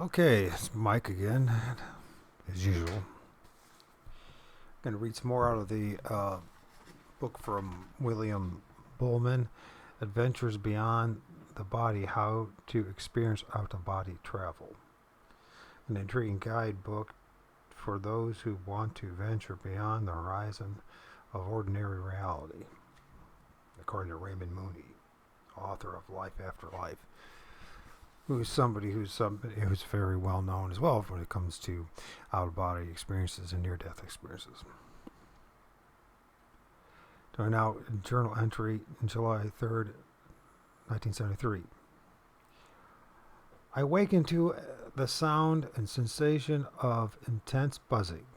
Okay, it's Mike again, as usual. I'm going to read some more out of the book from William Buhlman, Adventures Beyond the Body, How to Experience Out-of-Body Travel. An intriguing guidebook for those who want to venture beyond the horizon of ordinary reality, according to Raymond Mooney, author of Life After Life, who's somebody who's very well known as well when it comes to out-of-body experiences and near-death experiences. So now, journal entry, July 3rd, 1973. I awaken to the sound and sensation of intense buzzing.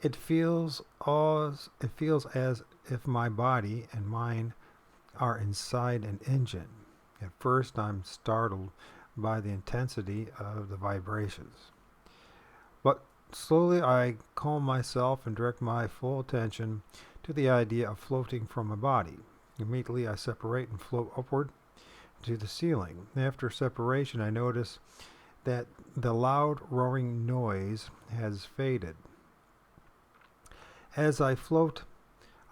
It feels as if my body and mind are inside an engine. At first, I'm startled by the intensity of the vibrations. But slowly, I calm myself and direct my full attention to the idea of floating from my body. Immediately, I separate and float upward to the ceiling. After separation, I notice that the loud roaring noise has faded. As I float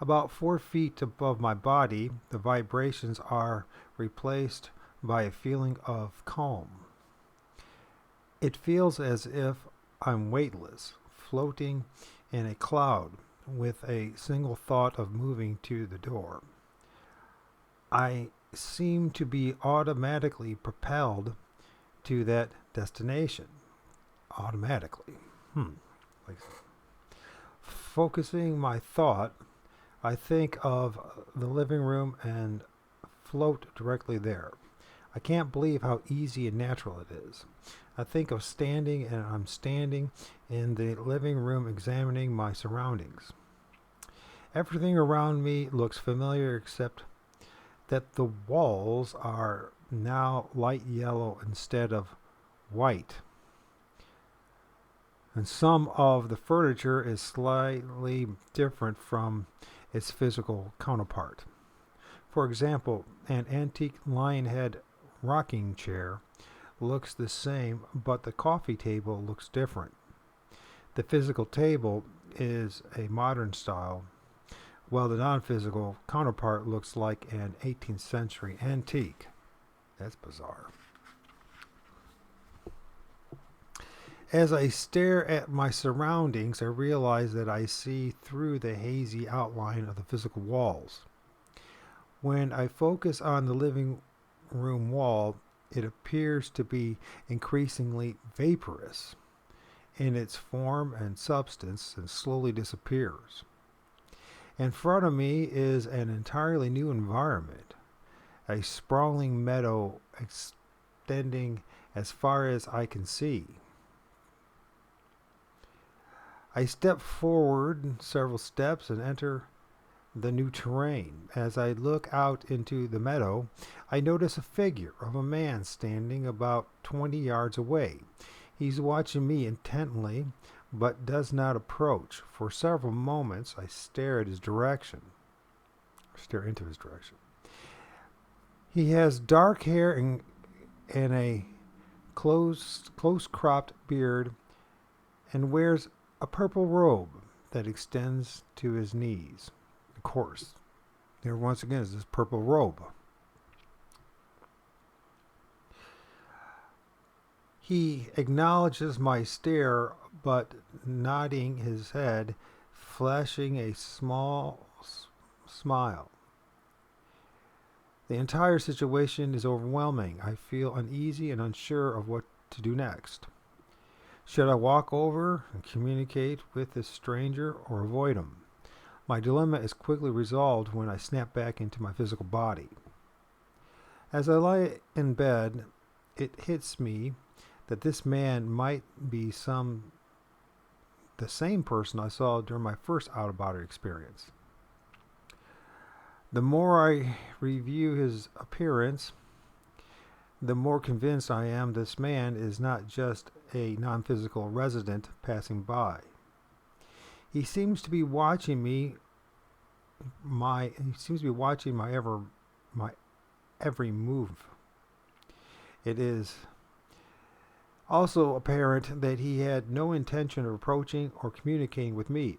about 4 feet above my body, the vibrations are replaced by a feeling of calm. It feels as if I'm weightless, floating in a cloud with a single thought of moving to the door. I seem to be automatically propelled to that destination. Automatically. Like, focusing my thought, I think of the living room and float directly there. I can't believe how easy and natural it is. I think of standing, and I'm standing in the living room examining my surroundings. Everything around me looks familiar except that the walls are now light yellow instead of white. And some of the furniture is slightly different from its physical counterpart. For example, an antique lion head rocking chair looks the same, but the coffee table looks different. The physical table is a modern style, while the non-physical counterpart looks like an 18th century antique. That's bizarre. As I stare at my surroundings, I realize that I see through the hazy outline of the physical walls. When I focus on the living room wall, it appears to be increasingly vaporous in its form and substance and slowly disappears. In front of me is an entirely new environment, a sprawling meadow extending as far as I can see. I step forward several steps and enter the new terrain. As I look out into the meadow, I notice a figure of a man standing about 20 yards away. He's watching me intently, but does not approach. For several moments, I stare into his direction. He has dark hair and a close-cropped beard, and wears a purple robe that extends to his knees. Of course, there once again is this purple robe. He acknowledges my stare, but nodding his head, flashing a small smile. The entire situation is overwhelming. I feel uneasy and unsure of what to do next. Should I walk over and communicate with this stranger or avoid him? My dilemma is quickly resolved when I snap back into my physical body. As I lie in bed, it hits me that this man might be the same person I saw during my first out-of-body experience. The more I review his appearance, the more convinced I am this man is not just a non-physical resident passing by. He seems to be watching my every move. It is Also apparent that he had no intention of approaching or communicating with me.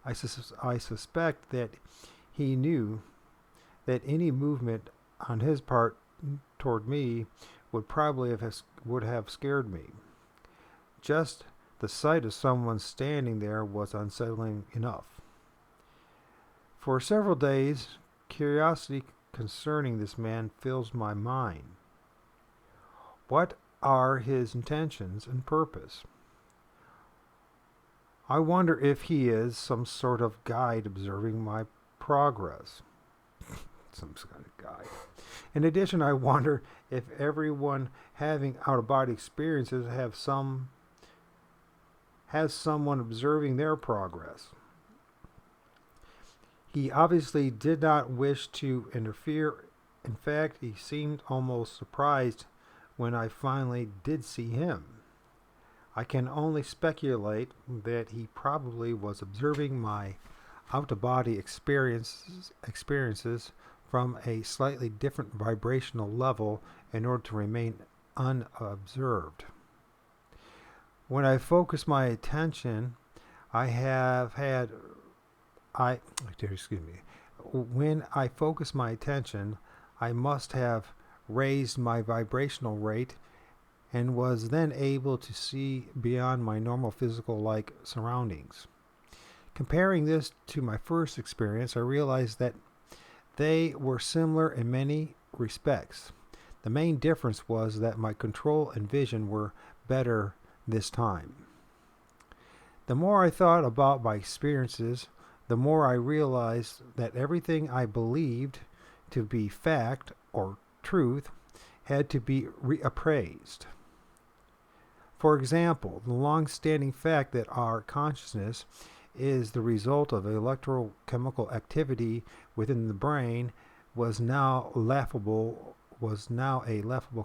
I suspect that he knew that any movement on his part toward me would have scared me. Just the sight of someone standing there was unsettling enough. For several days, curiosity concerning this man fills my mind. What are his intentions and purpose? I wonder if he is some sort of guide observing my progress. Some kind of guide. In addition, I wonder if everyone having out-of-body experiences has someone observing their progress. He obviously did not wish to interfere. In fact, he seemed almost surprised when I finally did see him. I can only speculate that he probably was observing my out-of-body experiences from a slightly different vibrational level in order to remain unobserved. When I focus my attention, When I focus my attention, I must have raised my vibrational rate and was then able to see beyond my normal physical-like surroundings. Comparing this to my first experience, I realized that they were similar in many respects. The main difference was that my control and vision were better this time. The more I thought about my experiences, the more I realized that everything I believed to be fact or truth had to be reappraised. For example, the long-standing fact that our consciousness is the result of electrochemical activity within the brain was now a laughable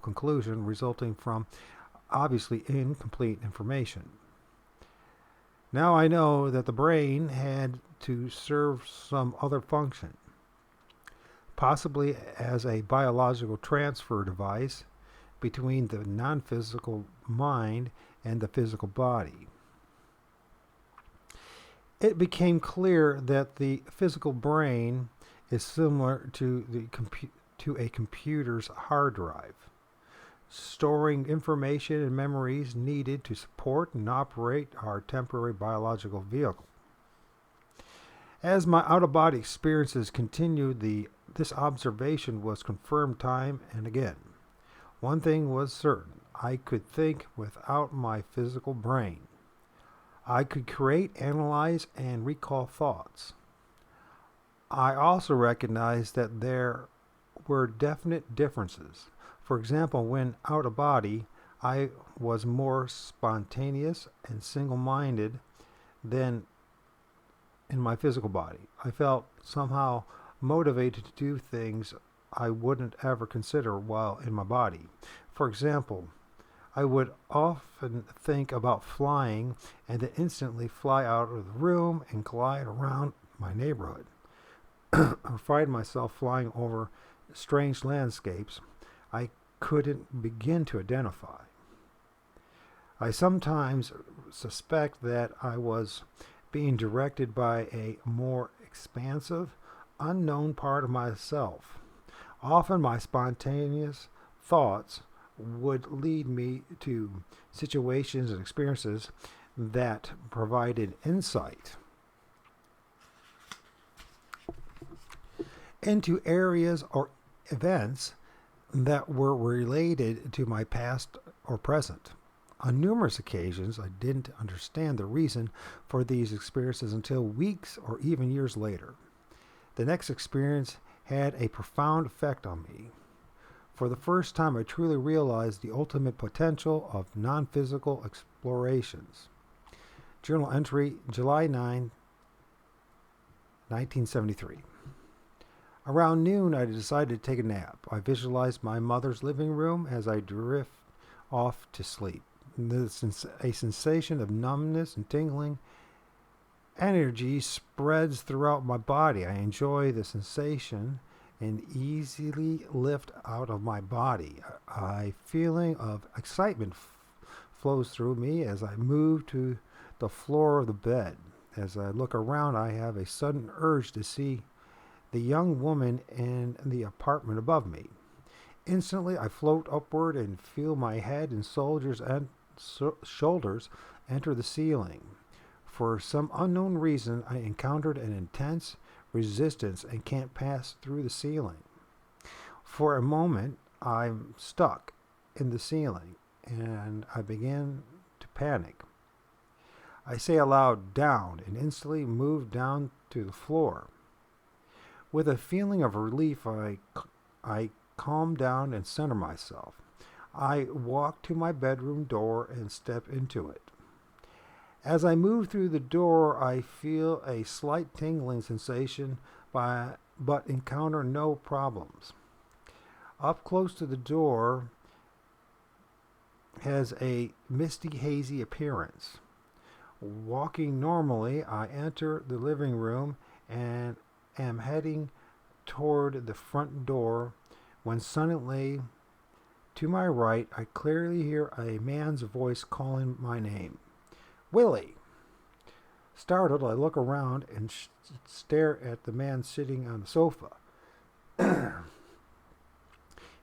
conclusion resulting from obviously incomplete information. Now I know that the brain had to serve some other function, possibly as a biological transfer device between the non-physical mind and the physical body. It became clear that the physical brain is similar to a computer's hard drive, storing information and memories needed to support and operate our temporary biological vehicle. As my out-of-body experiences continued, this observation was confirmed time and again. One thing was certain: I could think without my physical brain. I could create, analyze, and recall thoughts. I also recognized that there were definite differences. For example, when out of body, I was more spontaneous and single-minded than in my physical body. I felt somehow motivated to do things I wouldn't ever consider while in my body. For example, I would often think about flying and then instantly fly out of the room and glide around my neighborhood, or find myself flying over strange landscapes I couldn't begin to identify. I sometimes suspect that I was being directed by a more expansive, unknown part of myself. Often my spontaneous thoughts would lead me to situations and experiences that provided insight into areas or events that were related to my past or present. On numerous occasions, I didn't understand the reason for these experiences until weeks or even years later. The next experience had a profound effect on me. For the first time, I truly realized the ultimate potential of non-physical explorations. Journal entry, July 9, 1973. Around noon, I decided to take a nap. I visualized my mother's living room as I drift off to sleep. A sensation of numbness and tingling energy spreads throughout my body. I enjoy the sensation and easily lift out of my body. A feeling of excitement flows through me as I move to the floor of the bed. As I look around, I have a sudden urge to see the young woman in the apartment above me. Instantly, I float upward and feel my head and shoulders enter the ceiling. For some unknown reason, I encountered an intense resistance and can't pass through the ceiling. For a moment, I'm stuck in the ceiling and I begin to panic. I say aloud, down, and instantly move down to the floor. With a feeling of relief, I calm down and center myself. I walk to my bedroom door and step into it. As I move through the door, I feel a slight tingling sensation, but encounter no problems. Up close to the door has a misty, hazy appearance. Walking normally, I enter the living room and am heading toward the front door when suddenly, to my right, I clearly hear a man's voice calling my name. Willie! Startled, I look around and stare at the man sitting on the sofa.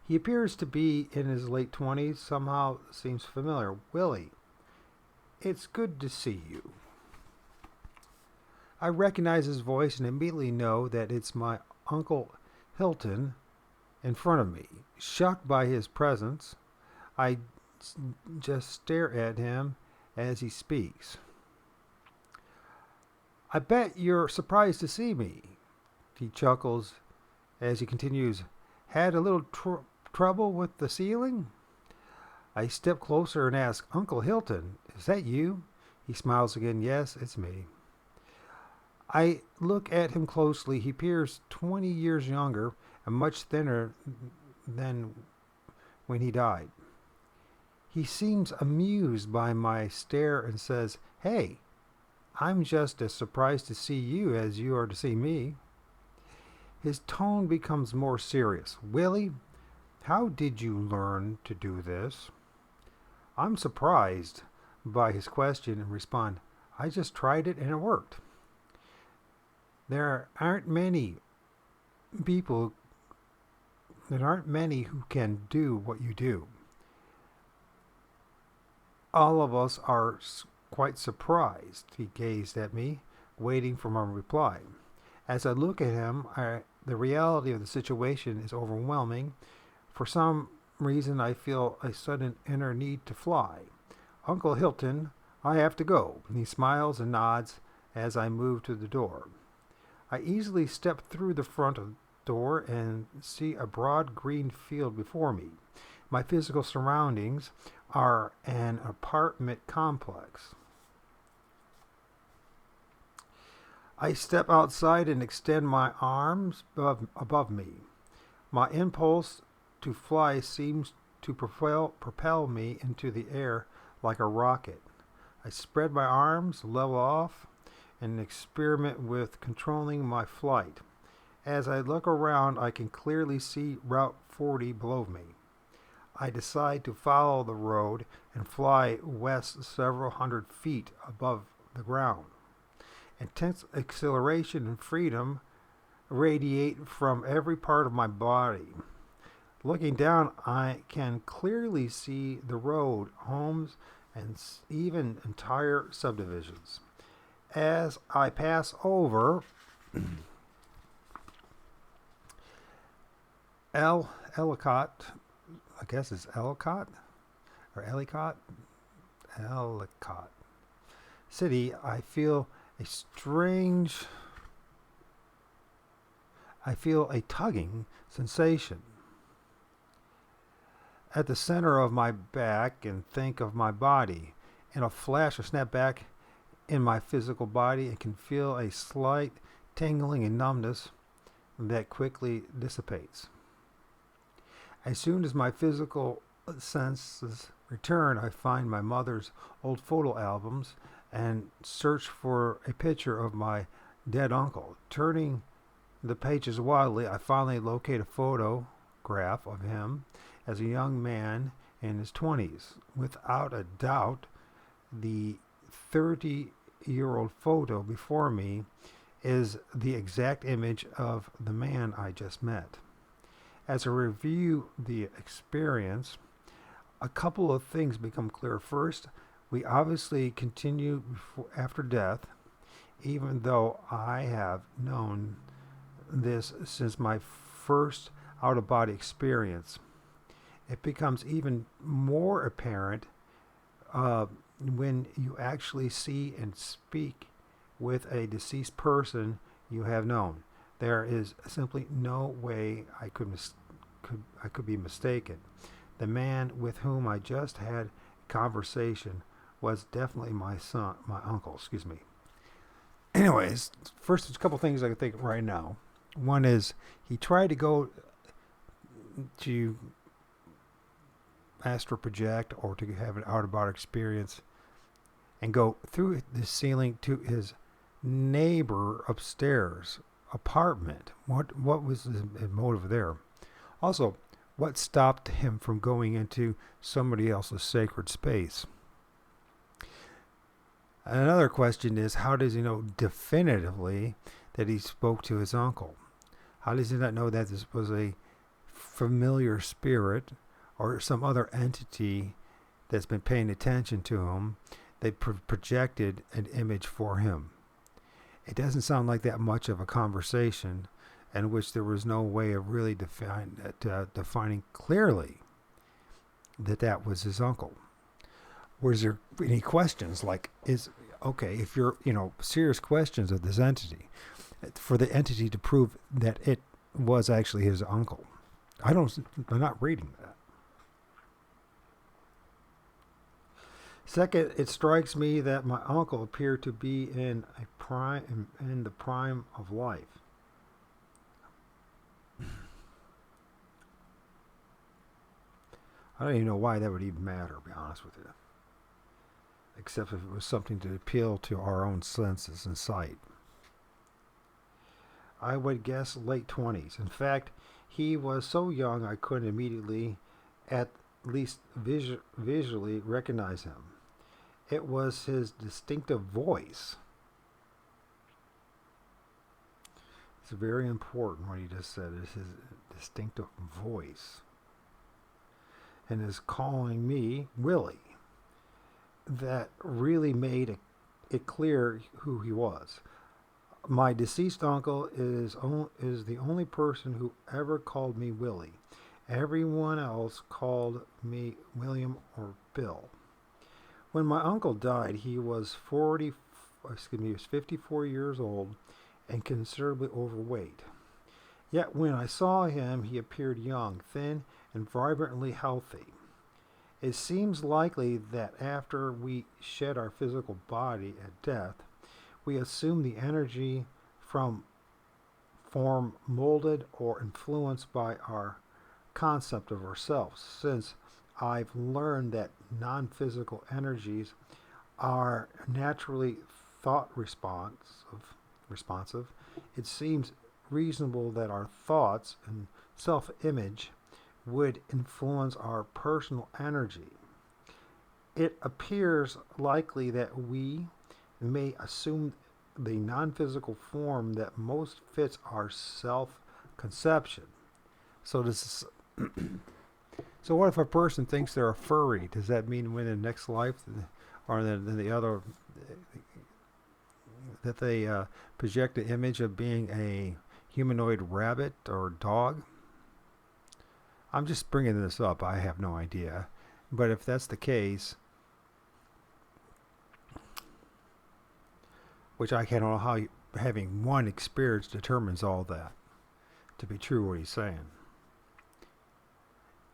He appears to be in his late 20s, somehow seems familiar. Willie, it's good to see you. I recognize his voice and immediately know that it's my Uncle Hilton in front of me. Shocked by his presence, I just stare at him as he speaks. I bet you're surprised to see me, he chuckles as he continues. Had a little trouble with the ceiling? I step closer and ask, Uncle Hilton, is that you? He smiles again. Yes, it's me. I look at him closely. He appears 20 years younger and much thinner than when he died. He seems amused by my stare and says, Hey, I'm just as surprised to see you as you are to see me. His tone becomes more serious. Willie, how did you learn to do this? I'm surprised by his question and respond, I just tried it and it worked. There aren't many who can do what you do. All of us are quite surprised. He gazed at me, waiting for my reply. As I look at him, the reality of the situation is overwhelming. For some reason, I feel a sudden inner need to fly. Uncle Hilton, I have to go. He smiles and nods as I move to the door. I easily step through the front door and see a broad green field before me. My physical surroundings are an apartment complex. I step outside and extend my arms above me. My impulse to fly seems to propel me into the air like a rocket. I spread my arms, level off, and experiment with controlling my flight. As I look around, I can clearly see Route 40 below me. I decide to follow the road and fly west several hundred feet above the ground. Intense exhilaration and freedom radiate from every part of my body. Looking down, I can clearly see the road, homes, and even entire subdivisions. As I pass over Ellicott, I guess it's Ellicott or Ellicott City, I feel a tugging sensation at the center of my back and think of my body. In a flash, I snap back in my physical body and can feel a slight tingling and numbness that quickly dissipates. As soon as my physical senses return, I find my mother's old photo albums and search for a picture of my dead uncle. Turning the pages wildly, I finally locate a photograph of him as a young man in his 20s. Without a doubt, the 30-year-old photo before me is the exact image of the man I just met. As I review the experience, a couple of things become clear. First, we obviously continue after death, even though I have known this since my first out-of-body experience. It becomes even more apparent when you actually see and speak with a deceased person you have known. There is simply no way I could be mistaken. The man with whom I just had a conversation was definitely my uncle, excuse me. Anyways, first there's a couple things I can think of right now. One is he tried to go to astral project or to have an out-of-body experience and go through the ceiling to his neighbor upstairs apartment. What was the motive there? Also, what stopped him from going into somebody else's sacred space? Another question is, how does he know definitively that he spoke to his uncle? How does he not know that this was a familiar spirit or some other entity that's been paying attention to him that projected an image for him? It doesn't sound like that much of a conversation in which there was no way of really defining clearly that was his uncle. Was there any questions like, if you're, serious questions of this entity, for the entity to prove that it was actually his uncle? I'm not reading that. Second, it strikes me that my uncle appeared to be in the prime of life. I don't even know why that would even matter, to be honest with you. Except if it was something to appeal to our own senses and sight. I would guess late 20s. In fact, he was so young I couldn't immediately, at least visually, recognize him. It was his distinctive voice. It's very important what he just said. It's his distinctive voice. And his calling me Willie. That really made it clear who he was. My deceased uncle is the only person who ever called me Willie. Everyone else called me William or Bill. When my uncle died, he was 54 years old and considerably overweight. Yet when I saw him, he appeared young, thin, and vibrantly healthy. It seems likely that after we shed our physical body at death, we assume the energy from form molded or influenced by our concept of ourselves. Since I've learned that non-physical energies are naturally thought responsive, it seems reasonable that our thoughts and self-image would influence our personal energy. It appears likely that we may assume the non-physical form that most fits our self-conception. So what if a person thinks they're a furry? Does that mean when in the next life, or in the other, that they project the image of being a humanoid rabbit or dog? I'm just bringing this up. I have no idea. But if that's the case, which I can't know how having one experience determines all that to be true what he's saying.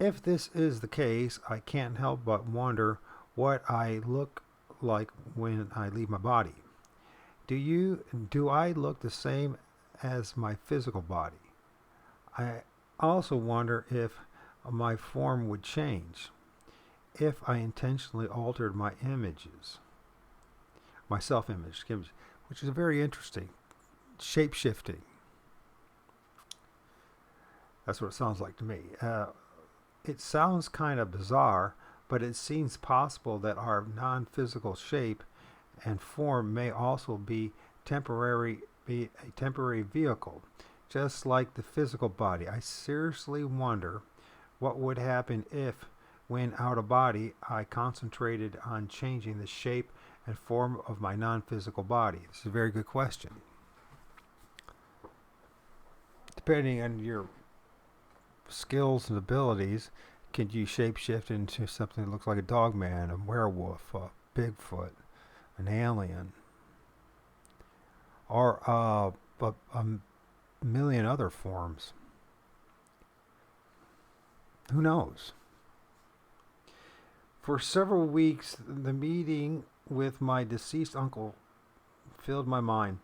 If this is the case, I can't help but wonder what I look like when I leave my body. Do I look the same as my physical body? I also wonder if my form would change if I intentionally altered my images, my self-image, which is very interesting. Shape-shifting. That's what it sounds like to me. It sounds kind of bizarre, but it seems possible that our non-physical shape and form may also be a temporary vehicle, just like the physical body. I seriously wonder what would happen if, when out of body, I concentrated on changing the shape and form of my non-physical body. This is a very good question. Depending on your skills and abilities, can you shapeshift into something that looks like a dog man, a werewolf, a Bigfoot, an alien, or a million other forms? Who knows? For several weeks, the meeting with my deceased uncle filled my mind.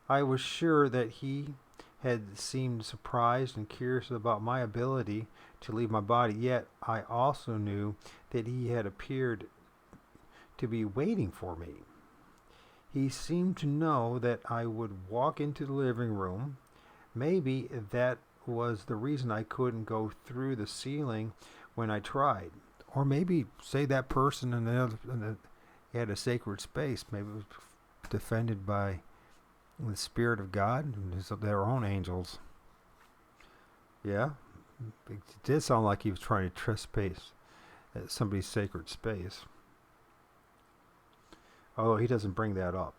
I was sure that he had seemed surprised and curious about my ability to leave my body, yet I also knew that he had appeared to be waiting for me. He seemed to know that I would walk into the living room. Maybe that was the reason I couldn't go through the ceiling when I tried. Or maybe, say, that person had a sacred space. Maybe it was defended by the Spirit of God and their own angels. Yeah, it did sound like he was trying to trespass at somebody's sacred space. Although he doesn't bring that up.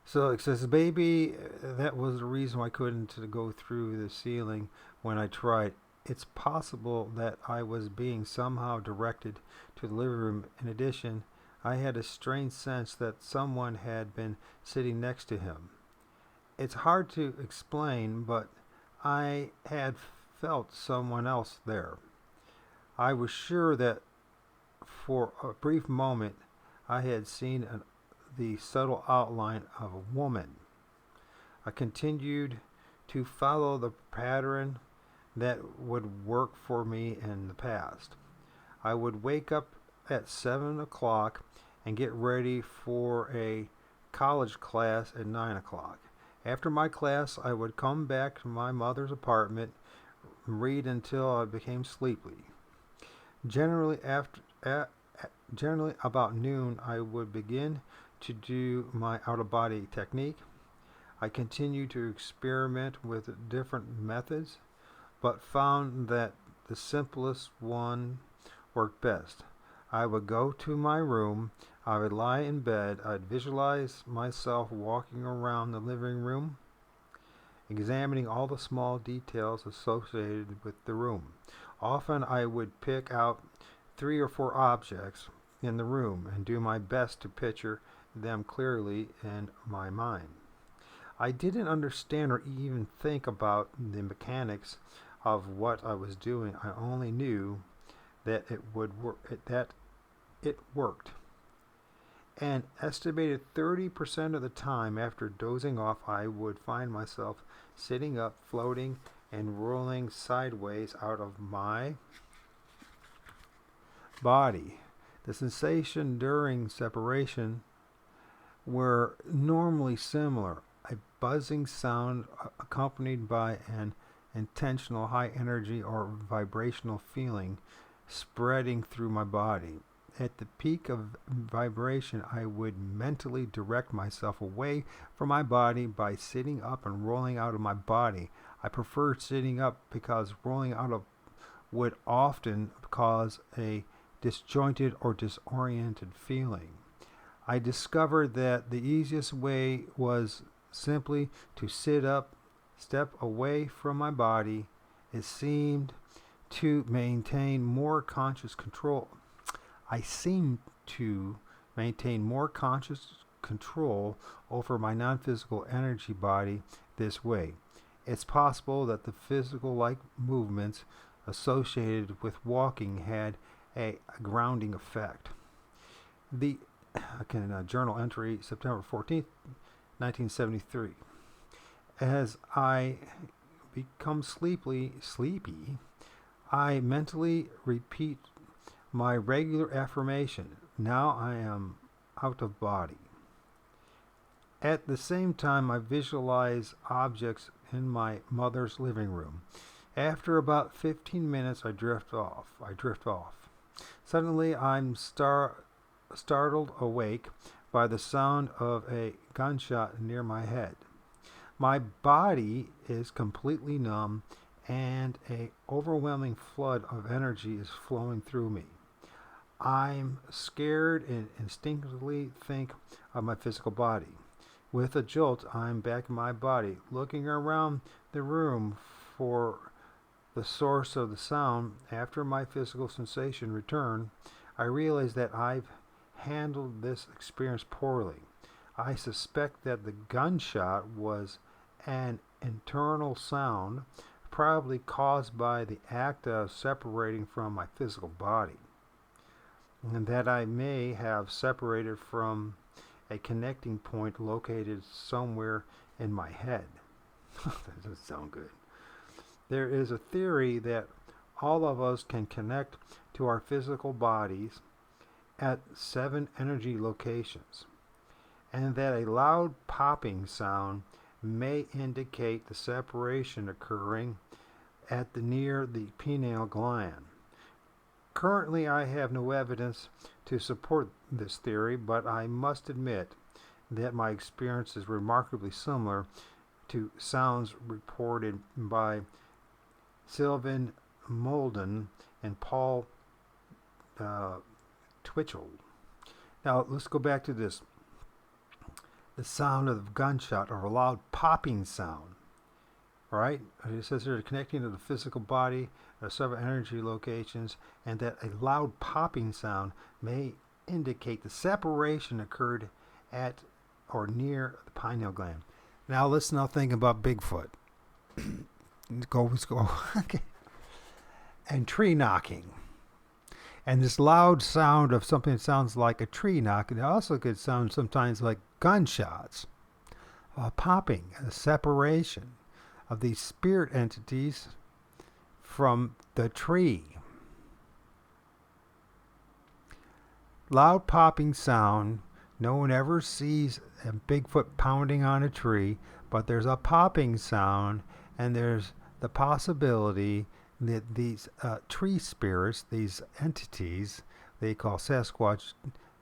So it says, baby, that was the reason why I couldn't go through the ceiling when I tried. It's possible that I was being somehow directed to the living room. In addition, I had a strange sense that someone had been sitting next to him. It's hard to explain, but I had felt someone else there. I was sure that for a brief moment I had seen the subtle outline of a woman. I continued to follow the pattern that would work for me in the past. I would wake up at 7 o'clock and get ready for a college class at 9 o'clock. After my class, I would come back to my mother's apartment and read until I became sleepy. Generally about noon, I would begin to do my out-of-body technique. I continued to experiment with different methods, but found that the simplest one worked best. I would go to my room, I would lie in bed, I'd visualize myself walking around the living room, examining all the small details associated with the room. Often I would pick out 3 or 4 objects in the room and do my best to picture them clearly in my mind. I didn't understand or even think about the mechanics of what I was doing. I only knew that it worked. An estimated 30% of the time after dozing off, I would find myself sitting up, floating, and rolling sideways out of my body. The sensation during separation were normally similar, a buzzing sound accompanied by an intentional high energy or vibrational feeling spreading through my body. At the peak of vibration, I would mentally direct myself away from my body by sitting up and rolling out of my body. I prefer sitting up because rolling out of would often cause a disjointed or disoriented feeling. I discovered that the easiest way was simply to sit up, step away from my body. It seemed to maintain more conscious control. I seemed to maintain more conscious control over my non-physical energy body this way. It's possible that the physical-like movements associated with walking had a grounding effect. The journal entry, September 14th, 1973. As I become sleepy, I mentally repeat my regular affirmation, now I am out of body. At the same time, I visualize objects in my mother's living room. After about 15 minutes, I drift off. Suddenly, I'm startled awake by the sound of a gunshot near my head. My body is completely numb, and an overwhelming flood of energy is flowing through me. I'm scared and instinctively think of my physical body. With a jolt, I'm back in my body, looking around the room for the source of the sound. After my physical sensation return, I realize that I've handled this experience poorly. I suspect that the gunshot was an internal sound, probably caused by the act of separating from my physical body, and that I may have separated from a connecting point located somewhere in my head. That doesn't sound good. There is a theory that all of us can connect to our physical bodies at 7 energy locations, and that a loud popping sound may indicate the separation occurring near the pineal gland. Currently, I have no evidence to support this theory, but I must admit that my experience is remarkably similar to sounds reported by Sylvan Molden and Paul Twitchell. Now, let's go back to this. The sound of the gunshot, or a loud popping sound. All right? It says they're connecting to the physical body at several energy locations, and that a loud popping sound may indicate the separation occurred at or near the pineal gland. Now let's now think about Bigfoot. Let's go. Okay. And tree knocking. And this loud sound of something that sounds like a tree knock, it also could sound sometimes like gunshots, popping, a separation of these spirit entities from the tree. Loud popping sound. No one ever sees a Bigfoot pounding on a tree, but there's a popping sound, and there's the possibility that these tree spirits, these entities, they call Sasquatch,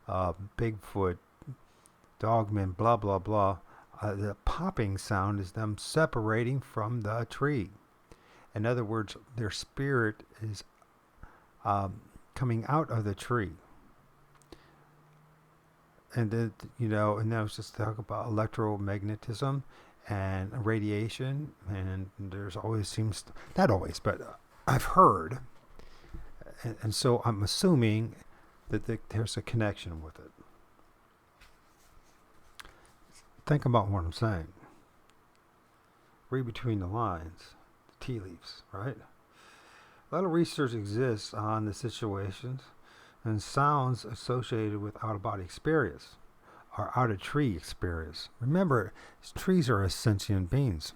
Bigfoot, Dogman, blah, blah, blah, the popping sound is them separating from the tree. In other words, their spirit is coming out of the tree. And then, and that was just talk about electromagnetism and radiation. And there's always not always, but I've heard. And so I'm assuming that there's a connection with it. Think about what I'm saying. Read between the lines, the tea leaves, right? A lot of research exists on the situations and sounds associated with out-of-body experience or out-of-tree experience. Remember, trees are sentient beings.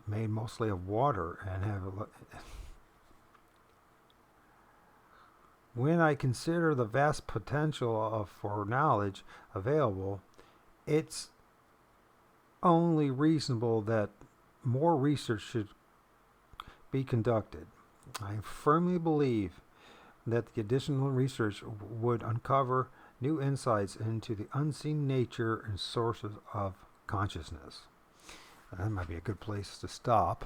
Made mostly of water and have when I consider the vast potential for knowledge available, it's only reasonable that more research should be conducted. I firmly believe that the additional research would uncover new insights into the unseen nature and sources of consciousness. That might be a good place to stop,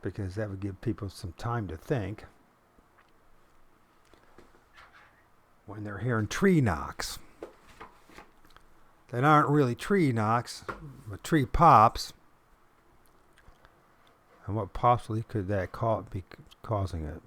because that would give people some time to think when they're hearing tree knocks. That aren't really tree knocks, but tree pops. And what possibly could that be causing it?